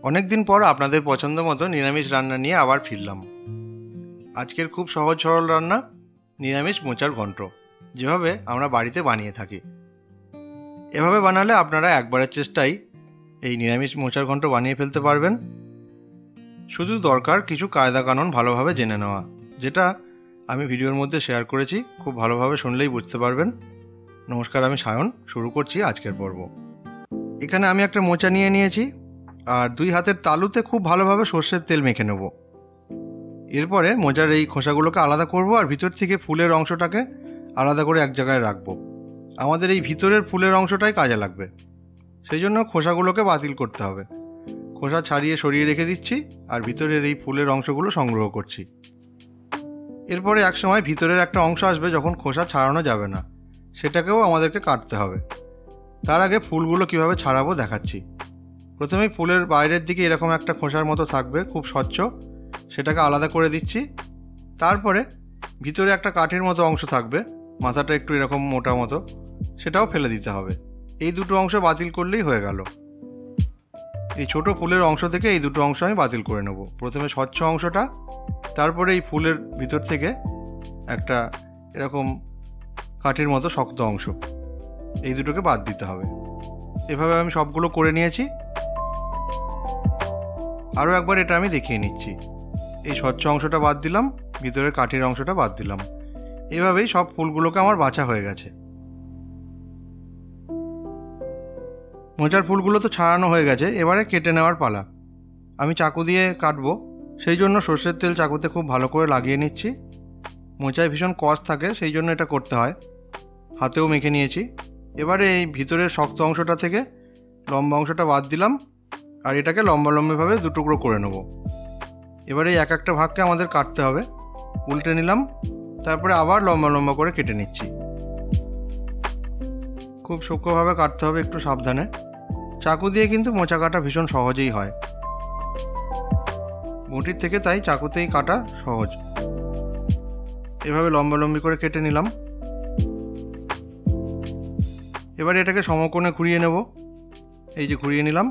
অনেক দিন পর আপনাদের পছন্দ মতো নিরামিষ রান্না নিয়ে আবার ফিরলাম। আজকের খুব সহজ সরল রান্না নিরামিষ মোচার ঘন্ট, যেভাবে আমরা বাড়িতে বানিয়ে থাকি। এভাবে বানালে আপনারা একবারের চেষ্টায় এই নিরামিষ মোচার ঘন্ট বানিয়ে ফেলতে পারবেন। শুধু দরকার কিছু কায়দা কানুন ভালোভাবে জেনে নেওয়া, যেটা আমি ভিডিওর মধ্যে শেয়ার করেছি। খুব ভালোভাবে শুনলেই বুঝতে পারবেন। নমস্কার, আমি সায়ন। শুরু করছি আজকের পর্ব। এখানে আমি একটা মোচা নিয়ে নিয়েছি আর 2 হাতের তালুতে খুব ভালোভাবে সর্ষের তেল মেখে নেব। এরপরে মোচার এই খোসাগুলোকে আলাদা করব আর ভিতর থেকে ফুলের অংশটাকে আলাদা করে এক জায়গায় রাখবো। আমাদের এই ভিতরের ফুলের অংশটাই কাজে লাগবে, সেই জন্য খোসাগুলোকে বাতিল করতে হবে। খোসা ছাড়িয়ে সরিয়ে রেখে দিচ্ছি আর ভিতরের এই ফুলের অংশগুলো সংগ্রহ করছি। এরপরে এক সময় ভিতরের একটা অংশ আসবে যখন খোসা ছাড়ানো যাবে না, সেটাকেও আমাদেরকে কাটতে হবে। তার আগে ফুলগুলো কিভাবে ছাড়াবো দেখাচ্ছি। প্রথমেই ফুলের বাইরের দিকে এরকম একটা খোসার মতো থাকবে, খুব স্বচ্ছ, সেটাকে আলাদা করে দিচ্ছি। তারপরে ভিতরে একটা কাঠের মতো অংশ থাকবে, মাথাটা একটু এরকম মোটা মতো, সেটাও ফেলে দিতে হবে। এই দুটো অংশ বাতিল করলেই হয়ে গেল। এই ছোট ফুলের অংশ থেকে এই দুটো অংশ আমি বাতিল করে নেব। প্রথমে স্বচ্ছ অংশটা, তারপরে এই ফুলের ভিতর থেকে একটা এরকম কাঠের মতো শক্ত অংশ, এই দুটোকে বাদ দিতে হবে। এভাবে আমি সবগুলো করে নিয়েছি। আরও একবার এটা আমি দেখিয়ে নিচ্ছি। এই স্বচ্ছ অংশটা বাদ দিলাম, ভিতরের কাঠের অংশটা বাদ দিলাম। এভাবেই সব ফুলগুলোকে আমার বাছা হয়ে গেছে। মোচার ফুলগুলো তো ছাড়ানো হয়ে গেছে, এবারে কেটে নেওয়ার পালা। আমি চাকু দিয়ে কাটবো, সেই জন্য সর্ষের তেল চাকুতে খুব ভালো করে লাগিয়ে নিচ্ছি। মোচায় ভীষণ কষ থাকে, সেই জন্য এটা করতে হয়। হাতেও মেখে নিয়েছি। এবারে এই ভিতরের শক্ত অংশটা থেকে লম্বা অংশটা বাদ দিলাম আর এটাকে লম্বা লম্বাভাবে 2 টুকরো করে নেব। এবারে এই এক একটা ভাগকে আমাদের কাটতে হবে। উল্টে নিলাম, তারপরে আবার লম্বা লম্বা করে কেটে নিচ্ছি। খুব সূক্ষ্মভাবে কাটতে হবে, একটু সাবধানে। চাকু দিয়ে কিন্তু মোচা কাটা ভীষণ সহজেই হয়, বটির থেকে, তাই চাকুতেই কাটা সহজ। এভাবে লম্বা লম্বি করে কেটে নিলাম। এবারে এটাকে সমকোণে ঘুরিয়ে নেব। এই যে ঘুরিয়ে নিলাম।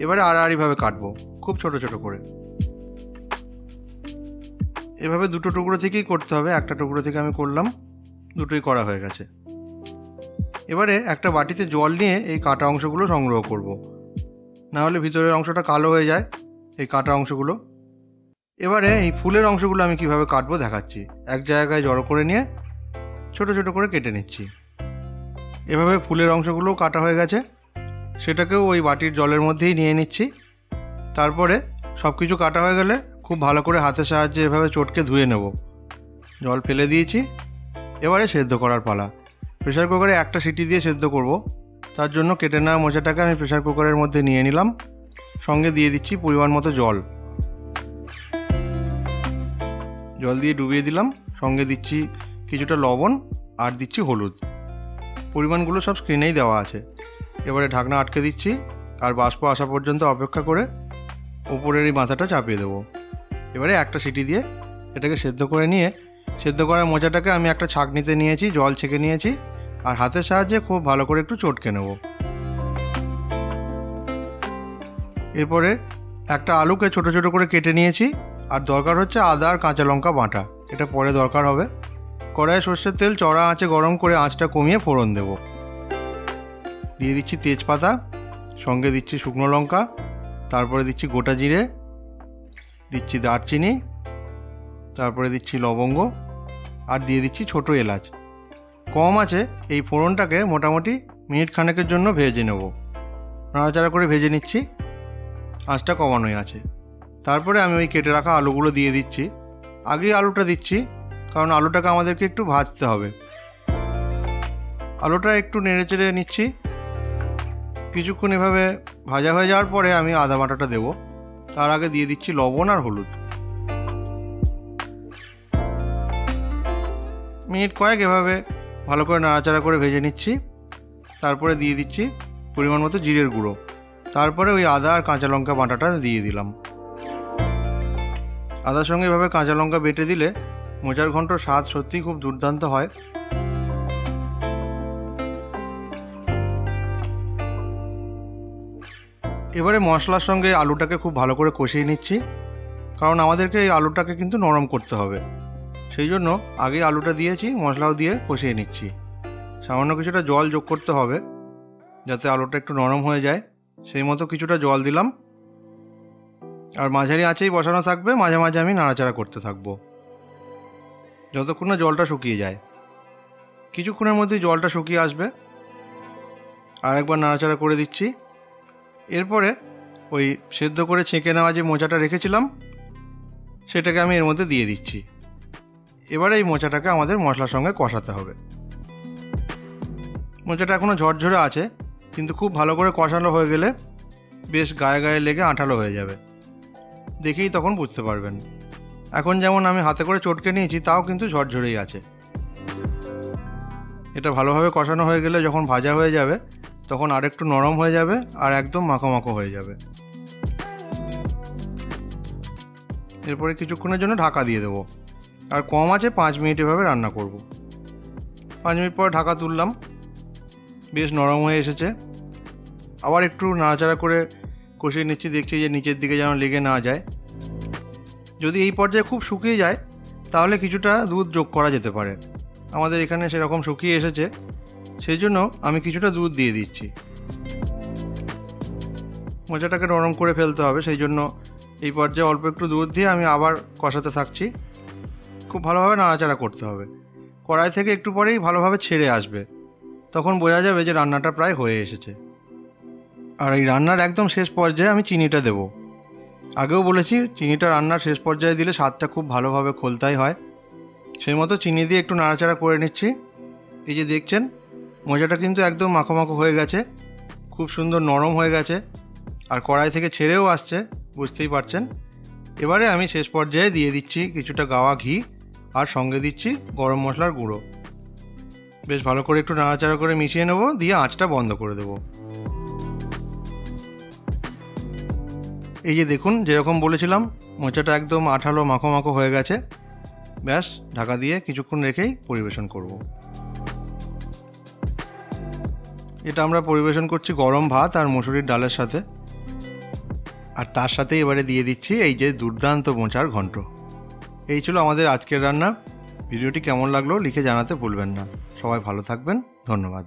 এবারে আড়াআড়িভাবে কাটবো, খুব ছোট ছোট করে। এভাবে 2টো টুকরো থেকেই করতে হবে, একটা টুকরো থেকে আমি করলাম, দুটোই করা হয়ে গেছে। এবারে একটা বাটিতে জল নিয়ে এই কাটা অংশগুলো সংগ্রহ করব, না হলে ভিতরের অংশটা কালো হয়ে যায়, এই কাটা অংশগুলো। এবারে এই ফুলের অংশগুলো আমি কিভাবে কাটবো দেখাচ্ছি। এক জায়গায় জড়ো করে নিয়ে ছোট ছোট করে কেটে নিচ্ছি। এভাবে ফুলের অংশগুলোও কাটা হয়ে গেছে, সেটাকেও ওই বাটির জলের মধ্যেই নিয়ে নিচ্ছি। তারপরে সব কিছু কাটা হয়ে গেলে খুব ভালো করে হাতের সাহায্যে এভাবে চটকে ধুয়ে নেব। জল ফেলে দিয়েছি। এবারে সেদ্ধ করার পালা। প্রেসার কুকারে একটা সিটি দিয়ে সেদ্ধ করব, তার জন্য কেটে নেওয়া মোচাটাকে আমি প্রেসার কুকারের মধ্যে নিয়ে নিলাম। সঙ্গে দিয়ে দিচ্ছি পরিমাণ মতো জল। জল দিয়ে ডুবিয়ে দিলাম। সঙ্গে দিচ্ছি কিছুটা লবণ আর দিচ্ছি হলুদ। পরিমাণগুলো সব স্ক্রিনেই দেওয়া আছে। এবারে ঢাকনা আটকে দিচ্ছি আর বাষ্প আসা পর্যন্ত অপেক্ষা করে উপরের এই মাথাটা চাপিয়ে দেবো। এবারে একটা সিটি দিয়ে এটাকে সেদ্ধ করে নিয়ে, সেদ্ধ করা মোচাটাকে আমি একটা ছাঁকনিতে নিয়েছি, জল ছেঁকে নিয়েছি আর হাতের সাহায্যে খুব ভালো করে একটু চটকে নেব। এরপরে একটা আলুকে ছোট ছোট করে কেটে নিয়েছি আর দরকার হচ্ছে আদা আর কাঁচা লঙ্কা বাটা, এটা পরে দরকার হবে। কড়াইয়ে সর্ষের তেল চড়া আঁচে গরম করে আঁচটা কমিয়ে ফোড়ন দেব। দিয়ে দিচ্ছি তেজপাতা, সঙ্গে দিচ্ছি শুকনো লঙ্কা, তারপরে দিচ্ছি গোটা জিরে, দিচ্ছি দারচিনি, তারপরে দিচ্ছি লবঙ্গ আর দিয়ে দিচ্ছি ছোট এলাচ। কম আছে এই ফোড়নটাকে মোটামুটি মিনিট খানেকের জন্য ভেজে নেব। নাড়াচাড়া করে ভেজে নিচ্ছি, আঁচটা কমানোই আছে। তারপরে আমি ওই কেটে রাখা আলুগুলো দিয়ে দিচ্ছি। আগেই আলুটা দিচ্ছি কারণ আলুটাকে আমাদেরকে একটু ভাজতে হবে। আলুটা একটু নেড়ে চেড়ে নিচ্ছি। কিছুক্ষণ এভাবে ভাজা হয়ে যাওয়ার পরে আমি আদা বাটাটা দেব। তার আগে দিয়ে দিচ্ছি লবণ আর হলুদ। মিনিট কয়েক এভাবে ভালো করে নাড়াচাড়া করে ভেজে নিচ্ছি। তারপরে দিয়ে দিচ্ছি পরিমাণ মতো জিরের গুঁড়ো। তারপরে ওই আদা আর কাঁচা লঙ্কা বাটাটা দিয়ে দিলাম। আদার সঙ্গে এভাবে কাঁচা লঙ্কা বেটে দিলে মোচার ঘন্টর স্বাদ সত্যিই খুব দুর্দান্ত হয়। এবারে মশলার সঙ্গে আলুটাকে খুব ভালো করে কষিয়ে নিচ্ছি, কারণ আমাদেরকে এই আলুটাকে কিন্তু নরম করতে হবে। সেই জন্য আগে আলুটা দিয়েছি, মশলাও দিয়ে কষিয়ে নিচ্ছি। সামান্য কিছুটা জল যোগ করতে হবে যাতে আলুটা একটু নরম হয়ে যায়, সেই মতো কিছুটা জল দিলাম। আর মাঝারি আঁচেই বসানো থাকবে, মাঝে মাঝে আমি নাড়াচাড়া করতে থাকবো যতক্ষণ না জলটা শুকিয়ে যায়। কিছুক্ষণের মধ্যেই জলটা শুকিয়ে আসবে। আর একবার নাড়াচাড়া করে দিচ্ছি। এরপরে ওই সেদ্ধ করে ছেঁকে নেওয়া যে মোচাটা রেখেছিলাম সেটাকে আমি এর মধ্যে দিয়ে দিচ্ছি। এবারে এই মোচাটাকে আমাদের মশলার সঙ্গে কষাতে হবে। মোচাটা এখনও ঝরঝরে আছে, কিন্তু খুব ভালো করে কষানো হয়ে গেলে বেশ গায়ে গায়ে লেগে আঠালো হয়ে যাবে, দেখেই তখন বুঝতে পারবেন। এখন যেমন আমি হাতে করে চটকে নিয়েছি, তাও কিন্তু ঝরঝরেই আছে। এটা ভালোভাবে কষানো হয়ে গেলে যখন ভাজা হয়ে যাবে তখন আরেকটু নরম হয়ে যাবে আর একদম মাখো মাখো হয়ে যাবে। এরপরে কিছুক্ষণের জন্য ঢাকা দিয়ে দেবো, আর কম আছে 5 মিনিট এভাবে রান্না করব। 5 মিনিট পর ঢাকা তুললাম, বেশ নরম হয়ে এসেছে। আবার একটু নাড়াচাড়া করে কষিয়ে নিচ্ছি, দেখছি যে নিচের দিকে যেন লেগে না যায়। যদি এই পর্যায়ে খুব শুকিয়ে যায় তাহলে কিছুটা দুধ যোগ করা যেতে পারে। আমাদের এখানে সেরকম শুকিয়ে এসেছে, সেই জন্য আমি কিছুটা দুধ দিয়ে দিচ্ছি। মোচাটাকে নরম করে ফেলতে হবে, সেই জন্য এই পর্যায়ে অল্প একটু দুধ দিয়ে আমি আবার কষাতে থাকছি। খুব ভালোভাবে নাড়াচাড়া করতে হবে। কড়াই থেকে একটু পরেই ভালোভাবে ছেড়ে আসবে, তখন বোঝা যাবে যে রান্নাটা প্রায় হয়ে এসেছে। আর এই রান্নার একদম শেষ পর্যায়ে আমি চিনিটা দেব। আগেও বলেছি, চিনিটা রান্নার শেষ পর্যায়ে দিলে স্বাদটা খুব ভালোভাবে খোলতাই হয়। সেই মতো চিনি দিয়ে একটু নাড়াচাড়া করে নিচ্ছি। এই যে দেখছেন, মোচাটা কিন্তু একদম মাখো মাখো হয়ে গেছে, খুব সুন্দর নরম হয়ে গেছে, আর কড়াই থেকে ছেড়েও আসছে, বুঝতেই পারছেন। এবারে আমি শেষ পর্যায়ে দিয়ে দিচ্ছি কিছুটা গাওয়া ঘি, আর সঙ্গে দিচ্ছি গরম মশলার গুঁড়ো। বেশ ভালো করে একটু নাড়াচাড়া করে মিশিয়ে নেব, দিয়ে আঁচটা বন্ধ করে দেব। এই যে দেখুন, যেরকম বলেছিলাম, মোচাটা একদম আঠালো মাখো মাখো হয়ে গেছে। ব্যাস, ঢাকা দিয়ে কিছুক্ষণ রেখেই পরিবেশন করব। এটা আমরা পরিবেশন করছি গরম ভাত আর মসুরির ডালের সাথে। আর তার সাথে এবারে দিয়ে দিচ্ছি এই যে দুর্দান্ত মোচার ঘন্ট। এই ছিল আমাদের আজকের রান্না। ভিডিওটি কেমন লাগলো লিখে জানাতে ভুলবেন না। সবাই ভালো থাকবেন, ধন্যবাদ।